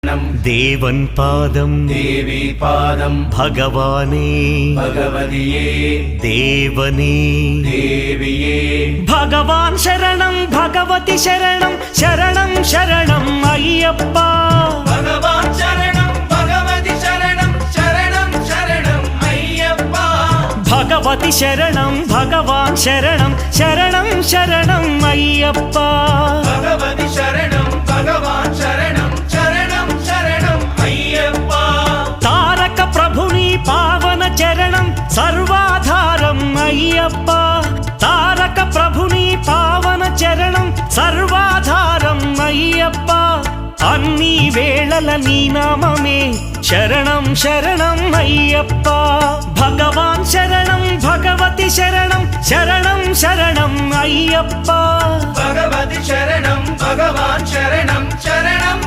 देवन् पादं देवी पादं भगवाने भगवदिये देवने देविये भगवान् शरणं भगवति शरणं शरणं शरणं अय्यप्पा भगवान् शरणं भगवति शरणं शरणं शरणं अय्यप्पा भगवति शरणं भगवान् शरणं शरणं शरणं अय्यप्पा भगवति शरणं भगवान् शरणं शरणं शरणं अय्यप्पा तारक प्रभुनि पावन चरणं सर्वाधारं अय्यप्पा तारक प्रभुनि पावन चरणं सर्वाधारं अय्यप्पा अन्नी वेळల నీ నామమే శరణం శరణం అయ్యప్ప భగవాన్ శరణం భగవతి శరణం శరణం శరణం అయ్యప్ప भगवति शरणं भगवान् शरणं शरणं